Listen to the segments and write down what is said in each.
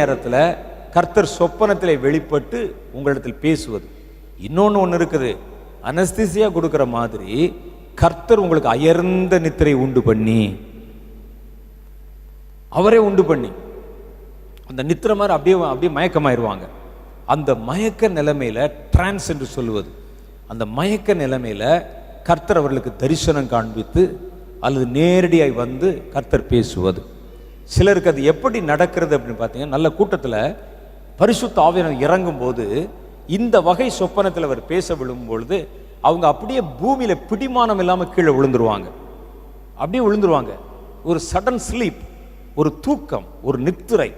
நேரத்தில் கர்த்தர் சொப்பனத்திலே வெளிப்பட்டு உங்களிடத்தில் பேசுவது. இன்னொன்று இருக்குது, அனஸ்தீசியா கொடுக்குற மாதிரி கர்த்தர் உங்களுக்கு அயர்ந்த நித்திரை உண்டு பண்ணி, அவரே உண்டு பண்ணி அந்த நித்திரை மாதிரி அப்படியே மயக்கமாயிருவாங்க. அந்த மயக்க நிலைமையில டிரான்ஸ் என்று சொல்லுவது, அந்த மயக்க நிலைமையில கர்த்தர் அவர்களுக்கு தரிசனம் காண்பித்து அல்லது நேரடியாய் வந்து கர்த்தர் பேசுவது. சிலருக்கு அது எப்படி நடக்கிறது அப்படின்னு பார்த்தீங்கன்னா, நல்ல கூட்டத்தில் பரிசுத்த ஆவியானவர் இறங்கும் போது இந்த வகை சொப்பனத்தில் அவர் பேச விழும்பொழுது அவங்க அப்படியே பூமியில பிடிமானம் இல்லாமல் கீழே விழுந்துருவாங்க. அப்படியே விழுந்துருவாங்க. ஒரு சடன் ஸ்லீப், ஒரு தூக்கம், ஒரு நித்திரை,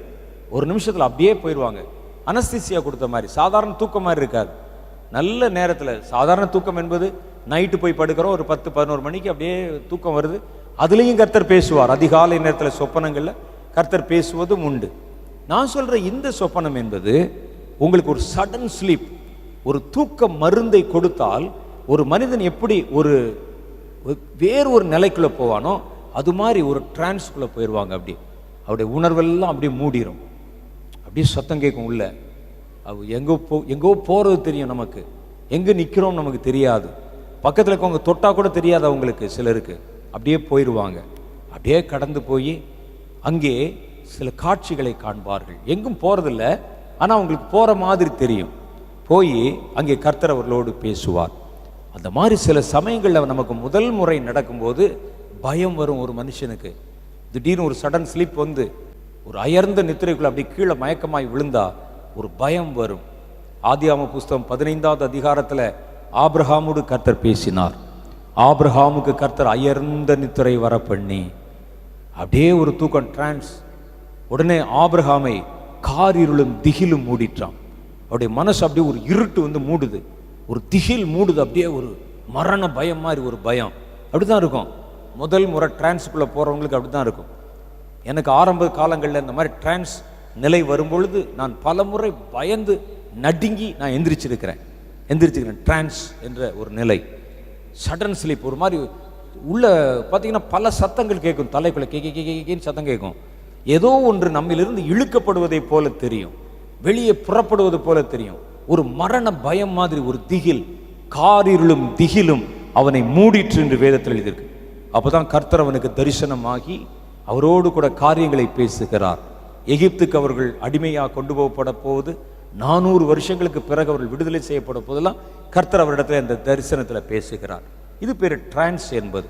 ஒரு நிமிஷத்தில் அப்படியே போயிடுவாங்க. அனஸ்தீசியா கொடுத்த மாதிரி சாதாரண தூக்கம் மாதிரி இருக்காது. நல்ல நேரத்தில் சாதாரண தூக்கம் என்பது நைட்டு போய் படுக்கிறோம், ஒரு 10-11 மணிக்கு அப்படியே தூக்கம் வருது, அதுலேயும் கர்த்தர் பேசுவார். அதிகாலை நேரத்தில் சொப்பனங்களில் கர்த்தர் பேசுவதும் உண்டு. நான் சொல்ற இந்த சொப்பனம் என்பது உங்களுக்கு ஒரு சடன் ஸ்லீப், ஒரு தூக்க மருந்தை கொடுத்தால் ஒரு மனிதன் எப்படி ஒரு வேறு ஒரு நிலைக்குள்ள போவானோ அது மாதிரி ஒரு டிரான்ஸ்குள்ள போயிடுவாங்க. அப்படி அவருடைய உணர்வெல்லாம் அப்படியே மூடிடும். அப்படியே சத்தம் கேட்கும் உள்ள. எங்கோ போறது தெரியும், நமக்கு எங்கே நிற்கிறோம் நமக்கு தெரியாது, பக்கத்தில் இருக்கவங்க தொட்டா கூட தெரியாது அவங்களுக்கு. சிலருக்கு அப்படியே போயிடுவாங்க. அப்படியே கடந்து போய் அங்கே சில காட்சிகளை காண்பார்கள். எங்கும் போறதில்லை, ஆனால் அவங்களுக்கு போற மாதிரி தெரியும். போய் அங்கே கர்த்தர் அவர்களோடு பேசுவார். அந்த மாதிரி சில சமயங்களில் நமக்கு முதல் முறை நடக்கும்போது பயம் வரும். ஒரு மனுஷனுக்கு திடீர்னு ஒரு சடன் ஸ்லீப் வந்து ஒரு அயர்ந்த நித்திரைக்குள்ள அப்படி கீழே மயக்கமாய் விழுந்தா ஒரு பயம் வரும். ஆதியாகம புஸ்தகம் 15வது அதிகாரத்தில் ஆபிரகாமோடு கர்த்தர் பேசினார். ஆபிரகாமுக்கு கர்த்தர் அயர்ந்த நித்திரை வர பண்ணி அப்படியே ஒரு தூக்கம், டிரான்ஸ். உடனே ஆபிரகாமை காரிருளும் திகிலும் மூடிட்டான். அவருடைய மனசு அப்படியே ஒரு இருட்டு வந்து மூடுது, ஒரு திகில் மூடுது. அப்படியே ஒரு மரண பயம் மாதிரி ஒரு பயம். அப்படிதான் இருக்கும். முதல் முறை டிரான்ஸ்குள்ளே போகிறவங்களுக்கு அப்படி தான் இருக்கும். எனக்கு ஆரம்ப காலங்களில் இந்த மாதிரி டிரான்ஸ் நிலை வரும்பொழுது நான் பல முறை பயந்து நடுங்கி நான் எந்திரிச்சிருக்கிறேன். டிரான்ஸ் என்ற ஒரு நிலை, சடன் ஸ்லீப். ஒரு மாதிரி உள்ள பார்த்தீங்கன்னா பல சத்தங்கள் கேட்கும், தலைக்குள்ள கேன்னு சத்தம் கேட்கும். ஏதோ ஒன்று நம்மிலிருந்து இழுக்கப்படுவதை போல தெரியும், வெளியே புறப்படுவது போல தெரியும். ஒரு மரண பயம் மாதிரி ஒரு திகில், காரிருளும் திகிலும் அவனை மூடிற்று என்று வேதத்தில் எழுதியிருக்கு. அப்போதான் கர்த்தர் அவனுக்கு தரிசனமாகி அவரோடு கூட காரியங்களை பேசுகிறார். எகிப்துக்கு அவர்கள் அடிமையாக கொண்டு போகப்பட போவது, 400 வருஷங்களுக்கு பிறகு அவர்கள் விடுதலை செய்யப்பட போதெல்லாம் கர்த்தர் அவரிடத்துல அந்த தரிசனத்தில் பேசுகிறார். இது பேர் டிரான்ஸ் என்பது.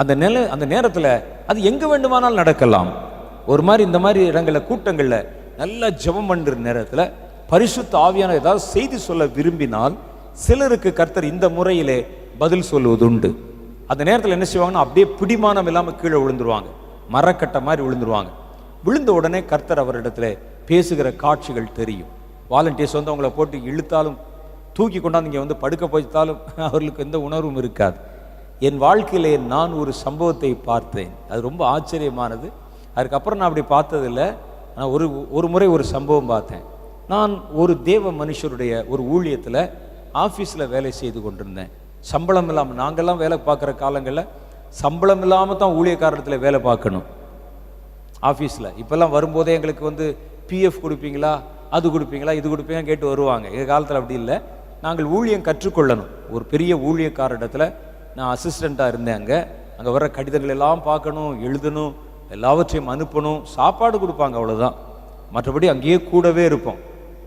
அந்த நேரத்தில் அது எங்க வேண்டுமானால் நடக்கலாம். ஒரு மாதிரி இந்த மாதிரி இடங்களில் கூட்டங்களில் நல்லா ஜெபம் பண்ணுற நேரத்தில் பரிசுத்த ஆவியான ஏதாவது செய்தி சொல்ல விரும்பினால் சிலருக்கு கர்த்தர் இந்த முறையிலே பதில் சொல்லுவதுண்டு. அந்த நேரத்தில் என்ன செய்வாங்கன்னா அப்படியே பிடிமானம் இல்லாமல் கீழே விழுந்துருவாங்க, மரக்கட்டை மாதிரி விழுந்துருவாங்க. விழுந்த உடனே கர்த்தர் அவரிடத்துல பேசுகிற காட்சிகள் தெரியும். வாலண்டியர்ஸ் வந்து அவங்கள போட்டு இழுத்தாலும் தூக்கி கொண்டாந்து இங்கே வந்து படுக்க போய்த்தாலும் அவர்களுக்கு எந்த உணர்வும் இருக்காது. என் வாழ்க்கையிலே நான் ஒரு சம்பவத்தை பார்த்தேன், அது ரொம்ப ஆச்சரியமானது. அதுக்கப்புறம் நான் அப்படி பார்த்ததில்லை. நான் ஒரு முறை ஒரு சம்பவம் பார்த்தேன். நான் ஒரு தேவ மனுஷருடைய ஒரு ஊழியத்தில் ஆஃபீஸில் வேலை செய்து கொண்டிருந்தேன். சம்பளம் இல்லாமல், நாங்கள்லாம் வேலை பார்க்குற காலங்களில் சம்பளம் இல்லாமல் தான் ஊழியக்காரத்தில் வேலை பார்க்கணும் ஆஃபீஸில். இப்போல்லாம் வரும்போதே எங்களுக்கு வந்து பிஎஃப் கொடுப்பீங்களா, அது கொடுப்பீங்களா, இது கொடுப்பீங்கன்னு கேட்டு வருவாங்க. எங்கள் காலத்தில் அப்படி இல்லை. நாங்கள் ஊழியம் கற்றுக்கொள்ளணும். ஒரு பெரிய ஊழியக்கார இடத்துல நான் அசிஸ்டண்ட்டாக இருந்தேன். அங்கே வர கடிதங்கள் எல்லாம் பார்க்கணும், எழுதணும், எல்லாவற்றையும் அனுப்பணும், சாப்பாடு கொடுப்பாங்க, அவ்வளோதான். மற்றபடி அங்கேயே கூடவே இருப்போம்.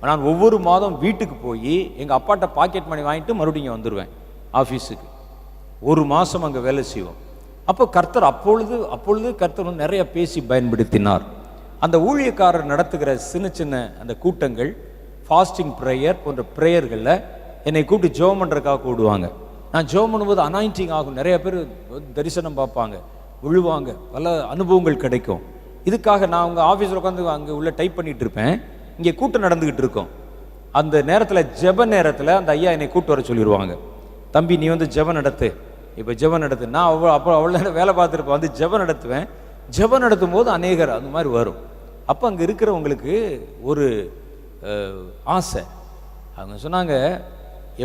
நான் ஒவ்வொரு மாதம் வீட்டுக்கு போய் எங்கள் அப்பாட்ட பாக்கெட் மணி வாங்கிட்டு மறுபடியும் இங்கே வந்துடுவேன் ஆஃபீஸுக்கு. ஒரு மாதம் அங்கே வேலை செய்வோம். அப்போ கர்த்தர் அப்பொழுது கர்த்தர் நிறைய பேசி பயன்படுத்தினார். அந்த ஊழியக்காரர் நடத்துகிற சின்ன அந்த கூட்டங்கள், ஃபாஸ்டிங் ப்ரேயர் போன்ற ப்ரேயர்களில் என்னை கூப்பிட்டு ஜெபம் பண்ணுறதுக்காக கூடுவாங்க. நான் ஜெபம் பண்ணும்போது அனாயிண்டிங் ஆகும். நிறைய பேர் தரிசனம் பார்ப்பாங்க, விழுவாங்க, பல அனுபவங்கள் கிடைக்கும். இதுக்காக நான் உங்கள் ஆஃபீஸில் உட்காந்து அங்கே உள்ள டைப் பண்ணிகிட்டு இருப்பேன். இங்கே கூட்டம் நடந்துக்கிட்டு இருக்கோம். அந்த நேரத்தில் ஜெப நேரத்தில் அந்த ஐயா என்னை கூப்பிட்டு வர சொல்லிடுவாங்க. தம்பி நீ வந்து ஜெபம் நடத்து, இப்போ ஜெபம் நடத்து. நான் அவ்வளோ நேரம் வேலை பார்த்துருப்பேன், வந்து ஜெபம் நடத்துவேன். ஜெபம் நடத்தும் போது அநேகர் அந்த மாதிரி வரும். அப்போ அங்கே இருக்கிறவங்களுக்கு ஒரு ஆசை. அவங்க சொன்னாங்க,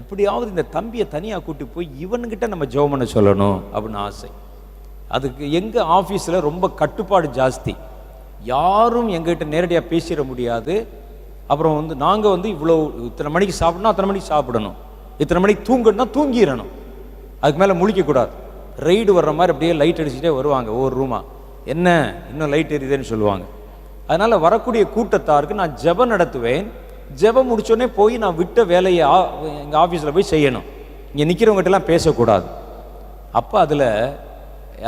எப்படியாவது இந்த தம்பியை தனியாக கூட்டி போய் இவனுக்கிட்ட நம்ம ஜெபம் பண்ண சொல்லணும் அப்படின்னு ஆசை. அதுக்கு எங்கள் ஆஃபீஸில் ரொம்ப கட்டுப்பாடு ஜாஸ்தி. யாரும் எங்ககிட்ட நேரடியாக பேசிட முடியாது. அப்புறம் வந்து நாங்கள் வந்து இவ்வளோ இத்தனை மணிக்கு சாப்பிடணும், அத்தனை மணிக்கு சாப்பிடணும், இத்தனை மணிக்கு தூங்கணும்னா தூங்கிடணும், அதுக்கு மேலே முழிக்கக்கூடாது. ரைடு வர்ற மாதிரி அப்படியே லைட் அடிச்சுட்டே வருவாங்க ஒவ்வொரு ரூமா. என்ன இன்னும் லைட் எரியுதுன்னு சொல்லுவாங்க. அதனால் வரக்கூடிய கூட்டத்தாருக்கு நான் ஜெபம் நடத்துவேன். ஜெபம் முடிச்சோடனே போய் நான் விட்ட வேலையை எங்கள் ஆஃபீஸில் போய் செய்யணும். இங்கே நிற்கிறவங்ககிட்டலாம் பேசக்கூடாது. அப்போ அதில்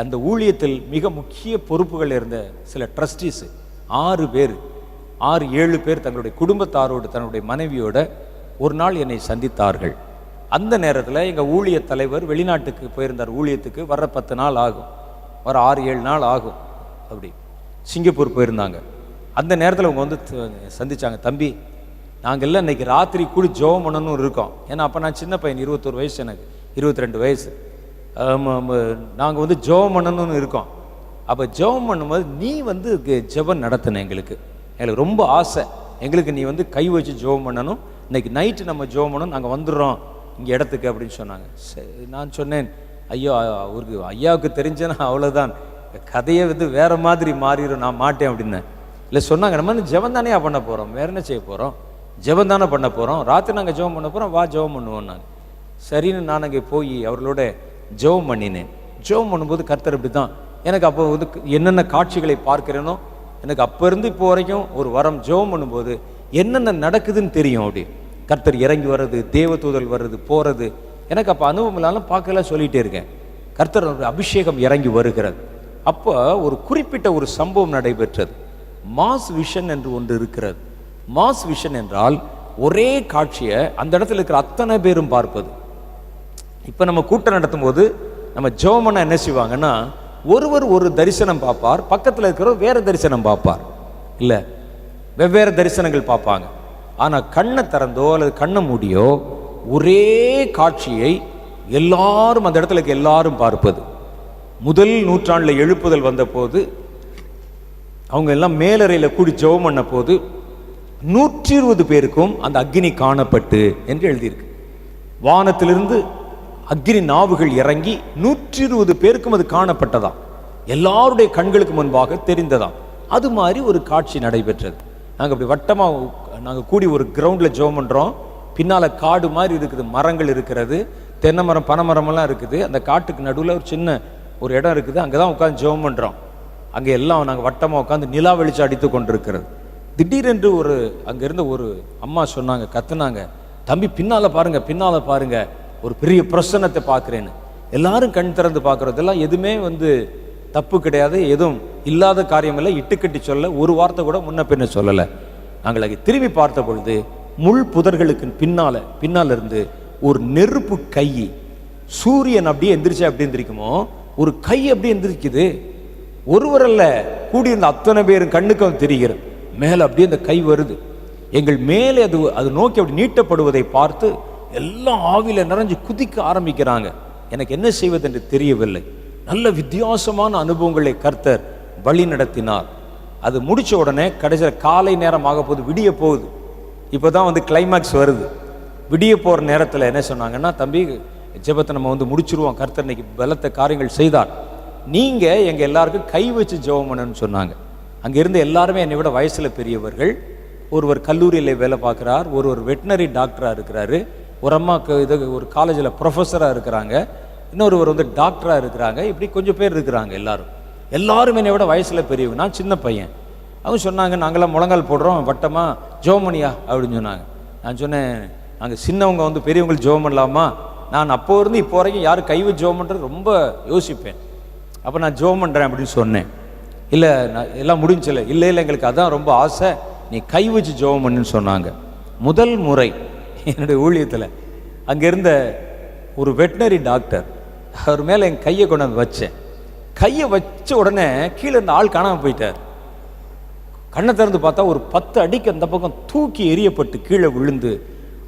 அந்த ஊழியத்தில் மிக முக்கிய பொறுப்புகள் இருந்த சில ட்ரஸ்டீஸ் 6 பேர் 6-7 பேர் தங்களுடைய குடும்பத்தாரோடு தன்னுடைய மனைவியோட ஒரு நாள் என்னை சந்தித்தார்கள். அந்த நேரத்தில் எங்கள் ஊழிய தலைவர் வெளிநாட்டுக்கு போயிருந்தார். ஊழியத்துக்கு வர 10 நாள் ஆகும், வர 6-7 நாள் ஆகும். அப்படி சிங்கப்பூர் போயிருந்தாங்க. அந்த நேரத்தில் அவங்க வந்து சந்தித்தாங்க. தம்பி, நாங்கள் எல்லாம் இன்றைக்கி ராத்திரி கூடி ஜெபம் பண்ணணும்னு இருக்கோம். ஏன்னா அப்போ நான் சின்ன பையன், 21 வயசு, எனக்கு 22 வயசு. நாங்கள் வந்து ஜெபம் பண்ணணும்னு இருக்கோம். அப்போ ஜெபம் பண்ணும்போது நீ வந்து ஜெபம் நடத்தின எங்களுக்கு ரொம்ப ஆசை. எங்களுக்கு நீ வந்து கை வச்சு ஜெபம் பண்ணணும், இன்றைக்கி நைட்டு நம்ம ஜெபம் பண்ணணும், நாங்கள் வந்துடுறோம் இங்கே இடத்துக்கு அப்படின்னு சொன்னாங்க. சரி, நான் சொன்னேன், ஐயோ அவருக்கு ஐயாவுக்கு தெரிஞ்சேன்னா அவ்வளோதான், கதையை வந்து வேறு மாதிரி மாறிடும், நான் மாட்டேன் அப்படின்னேன். இல்லை சொன்னாங்க, நம்ம ஜெபம் தானே பண்ண போகிறோம், வேறு என்ன செய்ய போகிறோம், ஜெபம் தானே பண்ண போகிறோம், ராத்திரி நாங்கள் ஜெபம் பண்ண போகிறோம், வா ஜெபம் பண்ணுவோம். நாங்கள் சரின்னு நான் அங்கே போய் அவர்களோட ஜெபம் பண்ணினேன். ஜெபம் பண்ணும்போது கர்த்தர் இப்படி தான் எனக்கு அப்போ வந்து என்னென்ன காட்சிகளை பார்க்கிறேனோ, எனக்கு அப்போ இருந்து இப்போ வரைக்கும் ஒரு வரம். ஜெபம் பண்ணும்போது என்னென்ன நடக்குதுன்னு தெரியும். அப்படி கர்த்தர் இறங்கி வர்றது, தேவதூதல் வர்றது, போகிறது, எனக்கு அப்போ அனுபவம் இல்லாமல் பார்க்கலாம் சொல்லிகிட்டே இருக்கேன். கர்த்தர் அபிஷேகம் இறங்கி வருகிறது. அப்போ ஒரு குறிப்பிட்ட ஒரு சம்பவம் நடைபெற்றது. மாஸ் விஷன் என்று ஒன்று இருக்கிறது. மாஸ் விஷன் என்றால் ஒரே காட்சியை அந்த இடத்துல இருக்கிற அத்தனை பேரும் பார்ப்பது. இப்போ நம்ம கூட்டம் நடத்தும் போது நம்ம ஜெபம் பண்ண என்ன செய்வாங்கன்னா, ஒருவர் ஒரு தரிசனம் பார்ப்பார், பக்கத்தில் இருக்கிறவர் வேறு தரிசனம் பார்ப்பார், இல்லை வெவ்வேறு தரிசனங்கள் பார்ப்பாங்க. ஆனால் கண்ணை திறந்தோ அல்லது கண்ணை மூடியோ ஒரே காட்சியை எல்லாரும் அந்த இடத்துல எல்லாரும் பார்ப்பது. முதல் நூற்றாண்டில் எழுப்புதல் வந்த போது அவங்க எல்லாம் மேலறையில் கூடி ஜெபம் பண்ண போது 120 பேருக்கும் அந்த அக்னி காணப்பட்டு என்று எழுதியிருக்கு. வானத்திலிருந்து அக்னி நாவுகள் இறங்கி 120 பேருக்கும் அது காணப்பட்டதாம், எல்லாருடைய கண்களுக்கு முன்பாக தெரிந்ததாம். அது மாதிரி ஒரு காட்சி நடைபெற்றது. நாங்கள் அப்படி வட்டமாக நாங்கள் கூடி ஒரு கிரவுண்டில் ஜெபம் பண்ணுறோம். பின்னால் காடு மாதிரி இருக்குது, மரங்கள் இருக்கிறது, தென்னை மரம் பனைமரமெல்லாம் இருக்குது. அந்த காட்டுக்கு நடுவில் ஒரு சின்ன ஒரு இடம் இருக்குது, அங்கே தான் உட்காந்து ஜெபம் பண்ணுறோம். அங்கே எல்லாம் நாங்கள் வட்டமாக உட்காந்து நிலா வெளிச்சம் அடித்து கொண்டிருக்கிறது. திடீரென்று அங்கே இருந்த ஒரு அம்மா சொன்னாங்க, கத்துனாங்க, தம்பி பின்னால் பாருங்க, பின்னால் பாருங்க, ஒரு பெரிய பிரசன்னத்தை பார்க்குறேன்னு. எல்லாரும் கண் திறந்து பார்க்குறதெல்லாம் எதுவுமே வந்து தப்பு கிடையாது, எதுவும் இல்லாத காரியம் இல்லை, இட்டுக்கட்டி சொல்ல ஒரு வார்த்தை கூட முன்ன பின்ன சொல்லலை. நாங்கள் அங்கே திரும்பி பார்த்த பொழுது முள் புதர்களுக்கு பின்னால் இருந்து ஒரு நெருப்பு கை, சூரியன் அப்படியே எந்திரிச்சா அப்படி எந்திரிக்குமோ ஒரு கை அப்படியே எந்திரிக்குது. ஒருவரல்ல, கூடியிருந்த அத்தனை பேரும் கண்ணுக்கும் தெரிகிறது. மேலே அப்படியே அந்த கை வருது, எங்கள் மேலே அது நோக்கி அப்படி நீட்டப்படுவதை பார்த்து எல்லாம் ஆவில நிறைஞ்சு குதிக்க ஆரம்பிக்கிறாங்க. எனக்கு என்ன செய்வது என்று தெரியவில்லை. நல்ல வித்தியாசமான அனுபவங்களை கர்த்தர் வழி நடத்தினார். அது முடிச்ச உடனே கடைசியில் காலை நேரம் ஆக போகுது, விடிய போகுது. இப்போதான் வந்து கிளைமேக்ஸ் வருது. விடிய போகிற நேரத்தில் என்ன சொன்னாங்கன்னா, தம்பி ஜெபத்தை நம்ம வந்து முடிச்சிருவோம், கர்த்தர் இன்னைக்கு பலத்த காரியங்கள் செய்தார், நீங்கள் எங்கள் எல்லாருக்கும் கை வச்சு ஜெபம் பண்ணணும்னு சொன்னாங்க. அங்கே இருந்து எல்லாருமே என்னை விட வயசில் பெரியவர்கள். ஒருவர் கல்லூரியில் வேலை பார்க்குறார், ஒருவர் வெட்டினரி டாக்டராக இருக்கிறாரு, ஒரு அம்மாவுக்கு ஒரு காலேஜில் ப்ரொஃபஸராக இருக்கிறாங்க, இன்னொருவர் வந்து டாக்டராக இருக்கிறாங்க. இப்படி கொஞ்சம் பேர் இருக்கிறாங்க. எல்லாரும் என்னை விட வயசில் பெரியவங்க, நான் சின்ன பையன். அவங்க சொன்னாங்க, நாங்களாம் முழங்கால் போடுறோம் வட்டமாக ஜெபமணியா அப்படின்னு சொன்னாங்க. நான் சொன்னேன், நாங்கள் சின்னவங்க வந்து பெரியவங்களுக்கு ஜெபம் பண்ணலாமா? நான் அப்போ இருந்து இப்போ வரைக்கும் யாரும் கை வச்சு ஜெபம் பண்ணுறது ரொம்ப யோசிப்பேன். அப்போ நான் ஜெபம் பண்ணுறேன் அப்படின்னு சொன்னேன். இல்லை நான் எல்லாம் முடிஞ்சில்லை, இல்லை எங்களுக்கு அதான் ரொம்ப ஆசை, நீ கை வச்சு ஜெபம் பண்ணுன்னு சொன்னாங்க. முதல் முறை என்னுடைய ஊழியத்தில் அங்கே இருந்த ஒரு வெட்டினரி டாக்டர், அவர் மேலே என் கையை கொண்டாந்து வச்சேன். கையை வச்ச உடனே கீழே இருந்த ஆள் காணாமல் போயிட்டார். கண்ணை திறந்து பார்த்தா ஒரு 10 அடிக்கு அந்த பக்கம் தூக்கி எரியப்பட்டு கீழே விழுந்து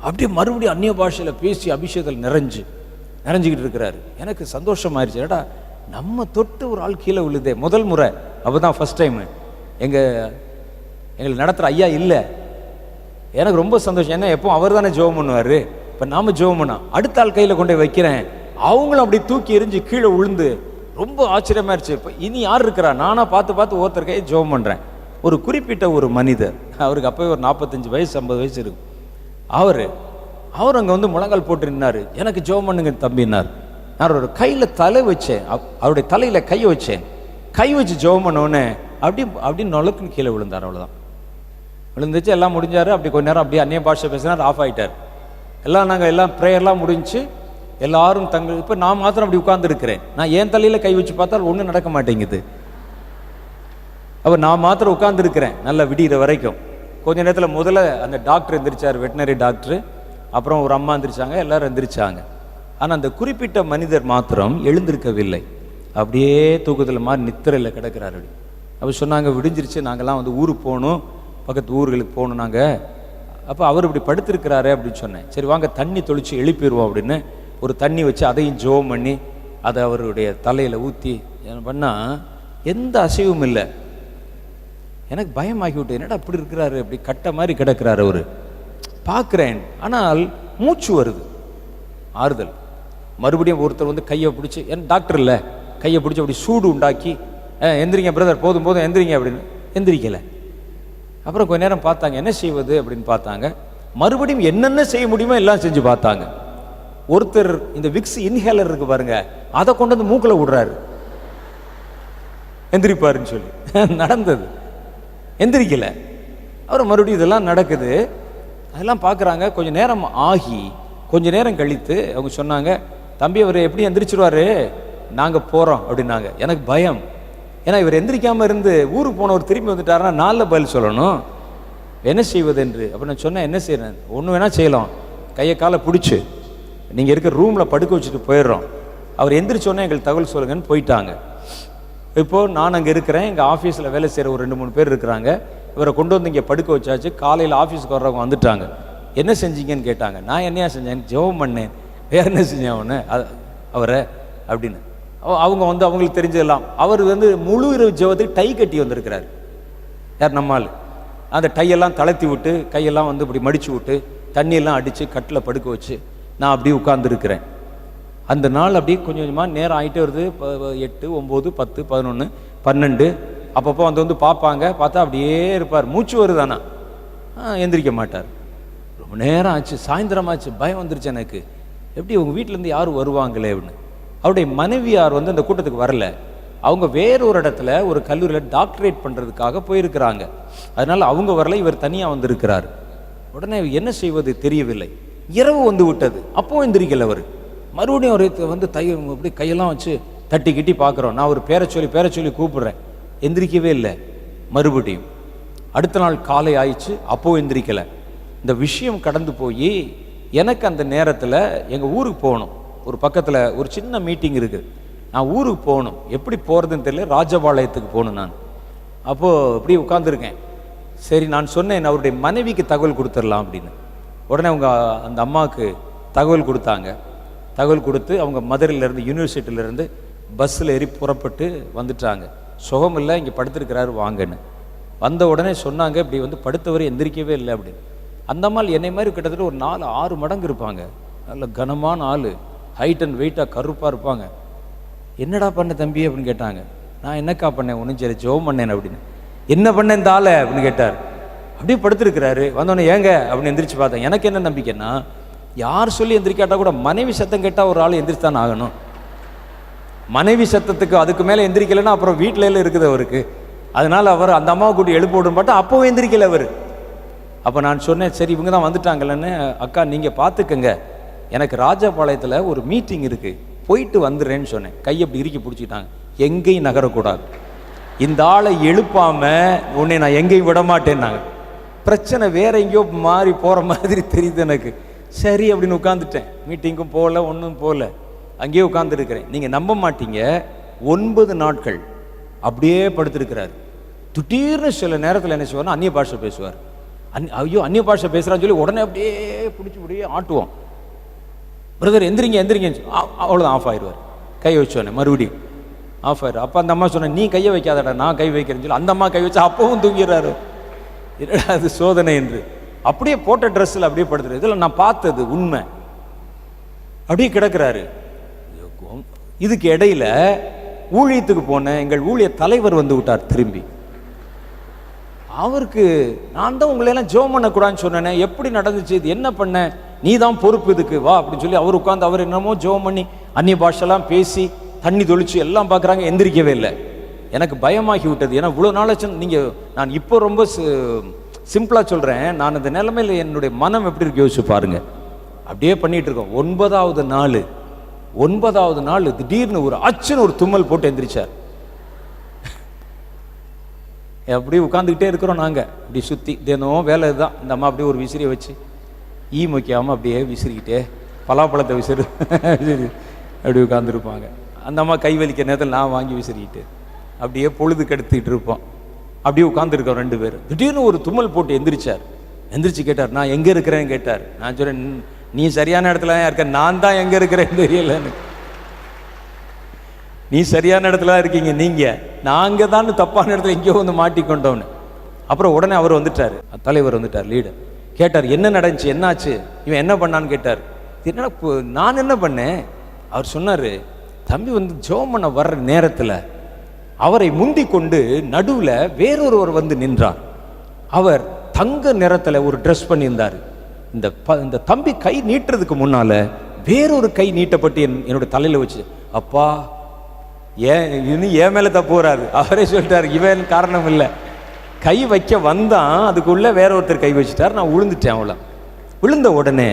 அப்படியே மறுபடியும் அந்நிய பாஷையில் பேசி அபிஷேகத்தில் நிறைஞ்சிக்கிட்டு இருக்கிறாரு. எனக்கு சந்தோஷமாயிருச்சு. ஏடா நம்ம தொட்டு ஒரு ஆள் கீழே விழுதே, முதல் முறை. அப்போ தான் ஃபஸ்ட் டைமு எங்களுக்கு நடத்துகிற ஐயா இல்லை. எனக்கு ரொம்ப சந்தோஷம். ஏன்னா எப்போ அவர் தானே ஜெபம் பண்ணுவார், இப்போ நாம் ஜெபம் பண்ணா அடுத்த ஆள் கையில் கொண்டு வைக்கிறேன், அவங்களும் அப்படி தூக்கி எரிஞ்சு கீழே விழுந்து ரொம்ப ஆச்சரியமாயிருச்சு. இப்போ இனி யார் இருக்கிறா? நானாக பார்த்து ஒருத்தர் கையை ஜெபம் பண்ணுறேன். ஒரு குறிப்பிட்ட ஒரு மனிதர், அவருக்கு அப்போவே ஒரு 45 வயசு 50 வயசு இருக்கும். அவர் அங்கே வந்து முழங்கால் போட்டு நின்னார். எனக்கு ஜெபம் பண்ணுங்க தம்பினார். நான் ஒரு கையில் தலை வச்சேன், அவருடைய தலையில் கையை வச்சேன். கை வச்சு ஜெபம் பண்ணோடனே அப்படி நொலக்குன்னு கீழே விழுந்தார். அவ்வளோதான், விழுந்துச்சு. எல்லாம் முடிஞ்சார். அப்படி கொஞ்ச நேரம் அப்படியே அந்நிய பாஷை பேசினார், ஆஃப் ஆகிட்டார். எல்லாம் ப்ரேயர்லாம் முடிஞ்சு எல்லாரும் இப்போ நான் மாத்திரம் அப்படி உட்கார்ந்துருக்கிறேன். நான் என் தலையில் கை வச்சு பார்த்தால் ஒன்றும் நடக்க மாட்டேங்குது. அப்போ நான் மாத்திரம் உட்கார்ந்துருக்கிறேன் நல்லா விடிகிற வரைக்கும். கொஞ்ச நேரத்தில் முதல்ல அந்த டாக்டர் எந்திரிச்சார், வெட்டினரி டாக்டர். அப்புறம் ஒரு அம்மா எந்திரிச்சாங்க, எல்லாரும் எந்திரிச்சாங்க. ஆனால் அந்த குறிப்பிட்ட மனிதர் மாத்திரம் எழுந்திருக்கவில்லை. அப்படியே தூக்கத்தில் மாதிரி நித்திரையில் கிடக்கிறார். அப்போ சொன்னாங்க, விடிஞ்சிருச்சு, நாங்கள்லாம் வந்து ஊருக்கு போகணும், பக்கத்து ஊர்களுக்கு போகணும் நாங்கள். அப்போ அவர் இப்படி படுத்திருக்கிறாரு அப்படின்னு சொன்னேன். சரி வாங்க தண்ணி தொளிச்சு எழுப்பிடுவோம் அப்படின்னு ஒரு தண்ணி வச்சு அதையும் ஜோம் பண்ணி அதை அவருடைய தலையில் ஊற்றி பண்ணால் எந்த அசைவும் இல்லை. எனக்கு பயமாகி விட்டு, என்னடா அப்படி இருக்கிறாரு, அப்படி கட்ட மாதிரி கிடக்கிறாரு அவர். பார்க்குறேன், ஆனால் மூச்சு வருது, ஆறுதல். மறுபடியும் ஒருத்தர் வந்து கையை பிடிச்சி, டாக்டர் இல்லை, கையை பிடிச்சி அப்படி சூடு உண்டாக்கி, எந்திரிங்க பிரதர், போதும் போதும் எந்திரிங்க அப்படின்னு. எந்திரிக்கலை. அப்புறம் கொஞ்ச நேரம் பார்த்தாங்க, என்ன செய்வது அப்படின்னு பார்த்தாங்க. மறுபடியும் என்னென்ன செய்ய முடியுமோ எல்லாம் செஞ்சு பார்த்தாங்க. ஒருத்தர் இந்த விக்ஸ் இன்ஹேலர் இருக்கு பாருங்க, அதை கொண்டு வந்து மூக்கில் விடுறாரு, எந்திரிப்பாருன்னு சொல்லி. நடந்தது, எந்திரிக்கலை. அப்புறம் மறுபடியும் இதெல்லாம் நடக்குது. அதெல்லாம் பார்க்குறாங்க. கொஞ்சம் நேரம் ஆகி கொஞ்ச நேரம் கழித்து அவங்க சொன்னாங்க, தம்பி அவர் எப்படி எந்திரிச்சிருவாரு, நாங்கள் போகிறோம் அப்படின்னாங்க. எனக்கு பயம், ஏன்னா இவர் எந்திரிக்காமல் இருந்து ஊருக்கு போனவர் திரும்பி வந்துட்டாருன்னா நாளில் பதில் சொல்லணும், என்ன செய்வது என்று. அப்போ நான் சொன்னேன், என்ன செய்யறேன், ஒன்று வேணால் செய்யலாம், கையை காலை பிடிச்சி நீங்கள் இருக்கிற ரூமில் படுக்க வச்சுட்டு போயிடுறோம், அவர் எந்திரிச்சோன்னே எங்களுக்கு தகவல் சொல்லுங்கன்னு போயிட்டாங்க. இப்போது நான் அங்கே இருக்கிறேன், எங்கள் ஆஃபீஸில் வேலை செய்கிற ஒரு 2-3 பேர் இருக்கிறாங்க. இவரை கொண்டு வந்து இங்கே படுக்க வச்சாச்சு. காலையில் ஆஃபீஸுக்கு வர்றவங்க வந்துட்டாங்க. என்ன செஞ்சீங்கன்னு கேட்டாங்க. நான் என்னையா செஞ்சேன், ஜெபம் பண்ணேன், வேற என்ன செஞ்சேன் அவனை அவரை அப்படின்னு. அவங்க வந்து அவங்களுக்கு தெரிஞ்சதெல்லாம், அவர் வந்து முழு இரவு ஜெபத்துக்கு டை கட்டி வந்திருக்கிறார். யார், நம்மால். அந்த டையெல்லாம் தளர்த்தி விட்டு கையெல்லாம் வந்து இப்படி மடித்து விட்டு தண்ணியெல்லாம் அடித்து கட்டில் படுக்க வச்சு நான் அப்படியே உட்கார்ந்துருக்கிறேன். அந்த நாள் அப்படியே கொஞ்சம் கொஞ்சமாக நேரம் ஆகிட்டே வருது. 8, 9, 10, 11, 12 அப்பப்போ வந்து பார்ப்பாங்க. பார்த்தா அப்படியே இருப்பார், மூச்சு வருதானா, எந்திரிக்க மாட்டார். ரொம்ப நேரம் ஆச்சு, சாயந்தரம் ஆச்சு, பயம் வந்துருச்சு எனக்கு. எப்படி உங்கள் வீட்டிலேருந்து யாரும் வருவாங்களே அப்படின்னு. அவருடைய மனைவியார் வந்து அந்த கூட்டத்துக்கு வரல. அவங்க வேறொரு இடத்துல ஒரு கல்லூரியில் டாக்டரேட் பண்ணுறதுக்காக போயிருக்கிறாங்க. அதனால அவங்க வரல, இவர் தனியாக வந்திருக்கிறார். உடனே என்ன செய்வது தெரியவில்லை. இரவு வந்து விட்டது, அப்போ எந்திரிக்கல அவர். மறுபடியும் அவர் வந்து அப்படி கையெல்லாம் வச்சு தட்டி கிட்டி பார்க்குறோம். நான் ஒரு பேரை சொல்லி கூப்பிடுறேன், எந்திரிக்கவே இல்லை. மறுபடியும் அடுத்த நாள் காலை ஆயிடுச்சு, அப்போ எந்திரிக்கலை. இந்த விஷயம் கடந்து போய் எனக்கு அந்த நேரத்தில் எங்கள் ஊருக்கு போகணும். ஒரு பக்கத்தில் ஒரு சின்ன மீட்டிங் இருக்குது, நான் ஊருக்கு போகணும். எப்படி போகிறதுன்னு தெரியல, ராஜபாளையத்துக்கு போகணும் நான். அப்போது இப்படி உட்காந்துருக்கேன். சரி நான் சொன்னேன், அவருடைய மனைவிக்கு தகவல் கொடுத்துடலாம் அப்படின்னு. உடனே அவங்க அந்த அம்மாவுக்கு தகவல் கொடுத்தாங்க. தகவல் கொடுத்து அவங்க மதுரையிலேருந்து யூனிவர்சிட்டியிலேருந்து பஸ்ஸில் ஏறி புறப்பட்டு வந்துட்டாங்க. சுகம் இல்லை, இங்கே படுத்திருக்கிறாரு வாங்கன்னு. வந்த உடனே சொன்னாங்க, இப்படி வந்து படுத்தவர் எந்திரிக்கவே இல்லை அப்படின்னு. அந்த அம்மாள் என்னை மாதிரி கிட்டத்தட்ட ஒரு 4-6 மடங்கு இருப்பாங்க, நல்ல கனமான ஆள், ஹைட் அண்ட் வெயிட்டாக கருப்பாக இருப்பாங்க. என்னடா பண்ண தம்பி அப்படின்னு கேட்டாங்க. நான் என்னக்கா பண்ணேன், ஒன்றும் சரி ஜெபம் பண்ணேன் அப்படின்னு. என்ன பண்ணேன் இந்த ஆளை அப்படின்னு கேட்டார். அப்படியே படுத்திருக்கிறாரு. வந்தோடனே ஏங்க அப்படின்னு எந்திரிச்சு பார்த்தேன். எனக்கு என்ன நம்பிக்கைன்னா, யார் சொல்லி எந்திரிக்காட்டா கூட மனைவி சத்தம் கேட்டால் ஒரு ஆள் எந்திரிச்சுதான் ஆகணும். மனைவி சத்தத்துக்கு அதுக்கு மேலே எந்திரிக்கலைன்னா அப்புறம் வீட்டில இருக்குது அவருக்கு. அதனால அவர் அந்த அம்மாவை கூட்டி எழுப்ப விடும் பார்த்தா அப்போவும் எந்திரிக்கல அவர். அப்போ நான் சொன்னேன், சரி இவங்க தான் வந்துட்டாங்கல்லன்னு, அக்கா நீங்கள் பார்த்துக்கங்க, எனக்கு ராஜபாளையத்தில் ஒரு மீட்டிங் இருக்குது, போயிட்டு வந்துடுறேன்னு சொன்னேன். கையை அப்படி இறுக்கி பிடிச்சிட்டாங்க, எங்கேயும் நகரக்கூடாது, இந்த ஆளை எழுப்பாமல் உன்னை நான் எங்கேயும் விட மாட்டேன்னாங்க. பிரச்சனை வேற எங்கேயோ மாறி போகிற மாதிரி தெரியுது எனக்கு. சரி அப்படின்னு உட்காந்துட்டேன். மீட்டிங்கும் போகல, ஒன்றும் போகல, அங்கேயே உட்காந்துருக்கிறேன். நீங்கள் நம்ப மாட்டீங்க, 9 நாட்கள் அப்படியே படுத்திருக்கிறார். திடீர்னு சில நேரத்தில் என்ன செய்வார்னா அந்நிய பாஷை பேசுவார். ஐயோ அந்நிய பாஷை பேசுகிறான்னு சொல்லி உடனே அப்படியே பிடிச்சி ஆட்டுவோம். பிரதர் எந்திரிங்க எந்திரிங்க, அவ்வளோதான் ஆஃப் ஆயிடுவார். கை வச்சோன்னே மறுபடியும் ஆஃப் ஆயிடுவார். அப்போ அந்த அம்மா சொன்னேன், நீ கையை வைக்காதடா, நான் கை வைக்கிறேன்னு சொல்லி அந்த அம்மா கை வச்சா அப்பவும் தூங்கிறாரு. என்னடா அது சோதனை என்று அப்படியே போட்ட ட்ரெஸ்ஸில் அப்படியே படுத்துரு. இதில் நான் பார்த்தது உண்மை. அப்படியே கிடக்கிறாரு. இதுக்கு இடையில ஊழியத்துக்கு போன எங்கள் ஊழிய தலைவர் வந்து விட்டார் திரும்பி. அவருக்கு நான் தான் உங்களை எல்லாம் ஜெபம் பண்ணக்கூடாதுன்னு சொன்னேனே, எப்படி நடந்துச்சு, இது என்ன பண்ண, நீ தான் பொறுப்பு இதுக்கு வா அப்படின்னு சொல்லி அவர் உட்காந்து அவர் என்னமோ ஜெபம் பண்ணி அந்நிய பாஷெல்லாம் பேசி தண்ணி தொளிச்சு எல்லாம் பார்க்குறாங்க. எந்திரிக்கவே இல்லை. எனக்கு பயமாகி விட்டது. ஏன்னா இவ்வளோ நாளாச்சு. நீங்கள் நான் இப்போ ரொம்ப சிம்பிளாக சொல்கிறேன். நான் அந்த நிலைமையில் என்னுடைய மனம் எப்படி இருக்கு யோசிச்சு பாருங்க. அப்படியே பண்ணிட்டு இருக்கோம். 9வது நாள் திடீர்னு ஒரு அச்சுன்னு ஒரு தும்மல் போட்டு எந்திரிச்சார். அப்படியே உட்காந்துக்கிட்டே இருக்கிறோம் நாங்கள். இப்படி சுற்றி தினம் வேலை தான். இந்த அம்மா அப்படியே ஒரு விசிறியை வச்சு வைக்காமல் அப்படியே விசிறிக்கிட்டே பலாப்பழத்தை விசிறு அப்படி உட்காந்துருப்பாங்க. அந்த அம்மா கை வலிக்க நேரத்தில் நான் வாங்கி விசிறிக்கிட்டு அப்படியே பொழுது கெடுத்துக்கிட்டு இருப்போம். அப்படியே உட்காந்துருக்கோம் 2 பேர். திடீர்னு ஒரு தும்மல் போட்டு எந்திரிச்சார். எந்திரிச்சு கேட்டார், நான் எங்கே இருக்கிறேன்னு கேட்டார். நான் சொல்கிறேன், நீ சரியான இடத்துல தான் இருக்க, நான் தான் எங்கே இருக்கிறேன்னு தெரியலன்னு. நீ சரியான இடத்துல தான் இருக்கீங்க, நீங்கள் நாங்கள் தான் தப்பான இடத்துல எங்கேயோ வந்து மாட்டிக்கொண்டோன்னு. அப்புறம் உடனே அவர் வந்துட்டார், தலைவர் வந்துட்டார், லீடர். கேட்டார், என்ன நடந்துச்சு, என்னாச்சு, இவன் என்ன பண்ணான்னு கேட்டார். என்னடா நான் என்ன பண்ணேன்? அவர் சொன்னார், தம்பி வந்து ஜெபம் பண்ண வர்ற நேரத்தில் அவரை முந்தி கொண்டு நடுவில் வேறொருவர் வந்து நின்றார். அவர் தங்க நிறத்தில் ஒரு ட்ரெஸ் பண்ணியிருந்தார். இந்த தம்பி கை நீட்டுறதுக்கு முன்னால வேறொரு கை நீட்டப்பட்டு என்னோட தலையில வச்சு, அப்பா இன்னும் என் மேல தப்பு வராது. அவரே சொல்லிட்டார், இவன் காரணம் இல்லை, கை வைக்க வந்தான், அதுக்குள்ள வேற ஒருத்தர் கை வச்சுட்டார், நான் விழுந்துட்டேன். அவ்வளோ விழுந்த உடனே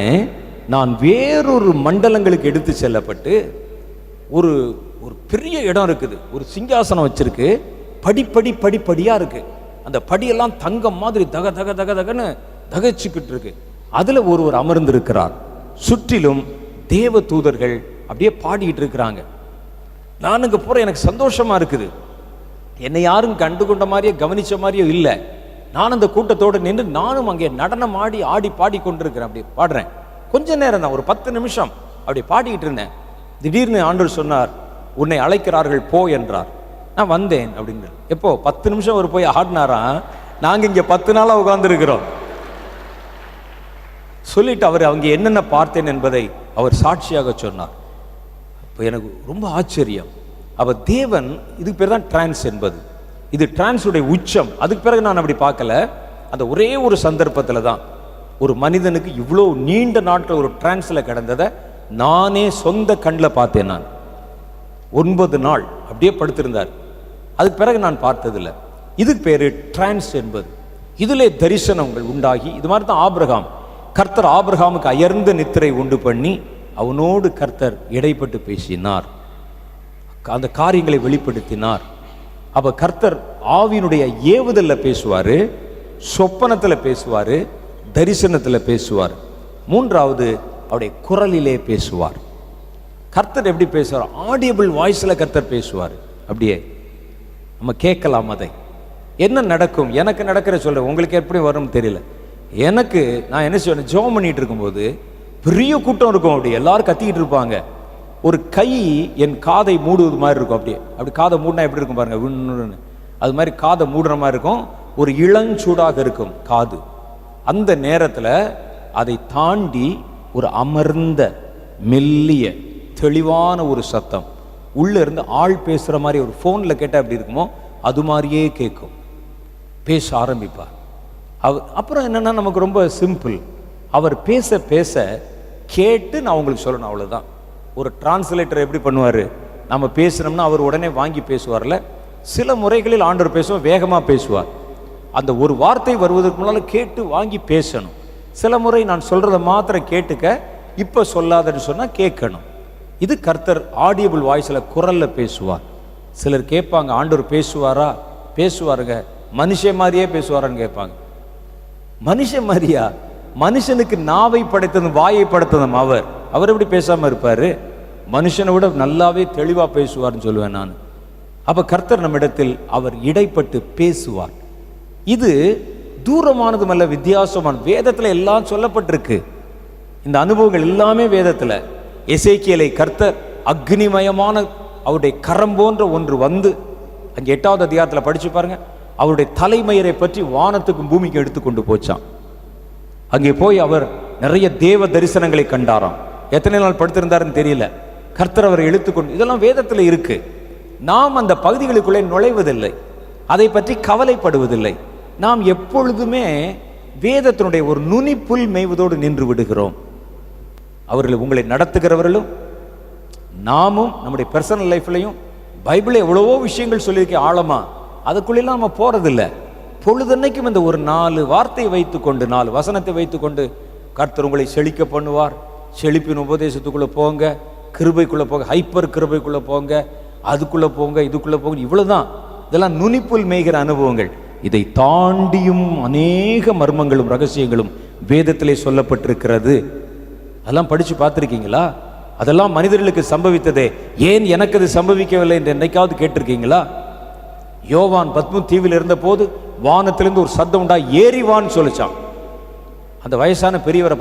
நான் வேறொரு மண்டலங்களுக்கு எடுத்து செல்லப்பட்டு ஒரு ஒரு பெரிய இடம் இருக்குது, ஒரு சிங்காசனம் வச்சிருக்கு, படிப்படியா இருக்கு. அந்த படியெல்லாம் தங்கம் மாதிரி தக தக தக தகன்னு தகச்சுக்கிட்டு இருக்கு. அதுல ஒருவர் அமர்ந்திருக்கிறார். சுற்றிலும் தேவ தூதர்கள் அப்படியே பாடிட்டு இருக்கிறாங்க. நான் இங்க போற எனக்கு சந்தோஷமா இருக்குது. என்னை யாரும் கண்டுகொண்ட மாதிரியே கவனிச்ச மாதிரியே இல்லை. நான் அந்த கூட்டத்தோடு நின்று நானும் அங்கே நடனம் ஆடி பாடி கொண்டிருக்கிறேன். அப்படி பாடுறேன். கொஞ்ச நேரம் தான், ஒரு 10 நிமிஷம் அப்படி பாடிக்கிட்டு இருந்தேன். திடீர்னு ஆண்டவர் சொன்னார், உன்னை அழைக்கிறார்கள் போ என்றார். நான் வந்தேன் அப்படின்னு. எப்போ 10 நிமிஷம் அவர் போய் ஆடினாரா? நாங்க இங்க 10 நாளா உட்கார்ந்து இருக்கிறோம். சொல்லிட்டு அவர் அவங்க என்னென்ன பார்த்தேன் என்பதை அவர் சாட்சியாக சொன்னார். இப்போ எனக்கு ரொம்ப ஆச்சரியம். அவர் தேவன், இதுக்கு பேர் தான் டிரான்ஸ் என்பது. இது டிரான்ஸுடைய உச்சம். அதுக்கு பிறகு நான் அப்படி பார்க்கல. அந்த ஒரே ஒரு சந்தர்ப்பத்தில் தான் ஒரு மனிதனுக்கு இவ்வளோ நீண்ட நாட்கள் ஒரு டிரான்ஸ்ல கிடந்ததை நானே சொந்த கண்ணில் பார்த்தேன். நான் 9 நாள் அப்படியே படுத்திருந்தார். அதுக்கு பிறகு நான் பார்த்ததில்லை. இதுக்கு பேரு டிரான்ஸ் என்பது. இதிலே தரிசனங்கள் உண்டாகி, இது மாதிரி தான் ஆபிரகாம். கர்த்தர் ஆபிரகாமுக்கு அயர்ந்த நித்திரை உண்டு பண்ணி அவனோடு கர்த்தர் இடைப்பட்டு பேசினார், அந்த காரியங்களை வெளிப்படுத்தினார். அப்ப கர்த்தர் ஆவியினுடைய ஏவுதல்ல பேசுவாரு, சொப்பனத்தில் பேசுவாரு, தரிசனத்தில் பேசுவார். 3வது அவருடைய குரலிலே பேசுவார். கர்த்தர் எப்படி பேசுவார்? ஆடியபிள் வாய்ஸில் கர்த்தர் பேசுவார். அப்படியே நம்ம கேட்கலாம். அதை என்ன நடக்கும், எனக்கு நடக்கிற சொல்றேன், உங்களுக்கு எப்படி வரும்னு தெரியல. எனக்கு நான் என்ன செய்வேன், ஜெபம் பண்ணிட்டு இருக்கும்போது பெரிய கூட்டம் இருக்கும், அப்படி எல்லாரும் கத்திக்கிட்டு இருப்பாங்க. ஒரு கை என் காதை மூடுவது மாதிரி இருக்கும். அப்படி காதை மூடினா எப்படி இருக்கும் பாருங்க, விண்ணுன்னு அது மாதிரி காதை மூடுற மாதிரி இருக்கும். ஒரு இளஞ்சூடாக இருக்கும் காது. அந்த நேரத்தில் அதை தாண்டி ஒரு அமர்ந்த மெல்லிய தெளிவான ஒரு சத்தம் உள்ள இருந்து ஆள் பேசுற மாதிரி, ஒரு போன்ல கேட்டா எப்படி இருக்குமோ அது மாதிரியே கேட்கும். பேச ஆரம்பிப்பார். அப்புறம் என்னன்னா நமக்கு ரொம்ப சிம்பிள். அவர் பேச பேச கேட்டு நான் உங்களுக்கு சொல்லணும், அவ்வளவுதான். ஒரு டிரான்ஸ்லேட்டர் எப்படி பண்ணுவாரு, நம்ம பேசுனோம்னா அவர் உடனே வாங்கி பேசுவார்ல. சில முறைகளில் ஆண்டவர் பேசுவார், வேகமா பேசுவார். அந்த ஒரு வார்த்தை வருவதற்கு முன்னால கேட்டு வாங்கி பேசணும். சில முறை நான் சொல்றதை மாத்திரம் கேட்டுக்க, இப்ப சொல்லாதன்னு சொன்னா கேட்கணும். இது கர்த்தர் ஆடியபிள் வாய்ஸ்ல குரல்ல பேசுவார். சிலர் கேட்பாங்க, ஆண்டவர் பேசுவாரா? பேசுவாருங்க. மனுஷன் மாதிரியே பேசுவாரான்னு கேட்பாங்க. மனுஷன் மாதிரியா? மனுஷனுக்கு நாவை படைத்ததும் வாயை படைத்ததும் அவர் எப்படி பேசாம இருப்பாரு? மனுஷனை விட நல்லாவே தெளிவா பேசுவார்னு சொல்லுவேன் நான். அப்ப கர்த்தர் நம்மிடத்தில் அவர் இடைப்பட்டு பேசுவார். இது தூரமானதும் அல்ல, வித்தியாசமான. வேதத்துல எல்லாம் சொல்லப்பட்டிருக்கு. இந்த அனுபவங்கள் எல்லாமே வேதத்துல. எசேக்கியேலை கர்த்தர் அக்னிமயமான அவருடைய கரம் போன்ற ஒன்று வந்து, அங்கே 8வது அதிகாரத்தில் படிச்சு பாருங்க, அவருடைய தலைமயிரை பற்றி வானத்துக்கும் பூமிக்கும் எடுத்துக்கொண்டு போச்சான். அங்கே போய் அவர் நிறைய தேவ தரிசனங்களை கண்டாராம். எத்தனை நாள் படுத்திருந்தாருன்னு தெரியல. கர்த்தர் அவரை இழுத்துக்கொண்டு, இதெல்லாம் வேதத்தில் இருக்கு. நாம் அந்த பகுதிகளுக்குள்ளே நுழைவதில்லை, அதை பற்றி கவலைப்படுவதில்லை. நாம் எப்பொழுதுமே வேதத்தினுடைய ஒரு நுனிப்புல் மேய்வதோடு நின்று விடுகிறோம். அவர்கள் உங்களை நடத்துகிறவர்களும் நாமும் நம்முடைய பர்சனல் லைஃப்லையும் பைபிளை எவ்வளவோ விஷயங்கள் சொல்லியிருக்க ஆழமா, அதுக்குள்ளெல்லாம் நம்ம போறதில்லை. பொழுதன்னைக்கும் இந்த ஒரு 4 வார்த்தையை வைத்துக்கொண்டு, 4 வசனத்தை வைத்துக்கொண்டு கர்த்தர் உங்களை செழிக்க பண்ணுவார். செழிப்பின் உபதேசத்துக்குள்ள போங்க, கிருபைக்குள்ள போங்க, ஹைப்பர் கிருபைக்குள்ள போங்க, அதுக்குள்ள போங்க, இதுக்குள்ள போங்க, இவ்வளவுதான். இதெல்லாம் நுனிப்புல் மேய்கிற அனுபவங்கள். இதை தாண்டியும் அநேக மர்மங்களும் ரகசியங்களும் வேதத்திலே சொல்லப்பட்டிருக்கிறது. அதெல்லாம் படிச்சு பார்த்துருக்கீங்களா? அதெல்லாம் மனிதர்களுக்கு சம்பவித்ததே, ஏன் எனக்கு அது சம்பவிக்கவில்லை என்று என்னைக்காவது கேட்டிருக்கீங்களா? யோவான் பத்மு தீவில் இருந்த போது வானத்திலிருந்து ஒரு சத்தம் உண்டா, ஏறிவான்னு சொல்லிச்சான். அந்த வயசான பெரியவரை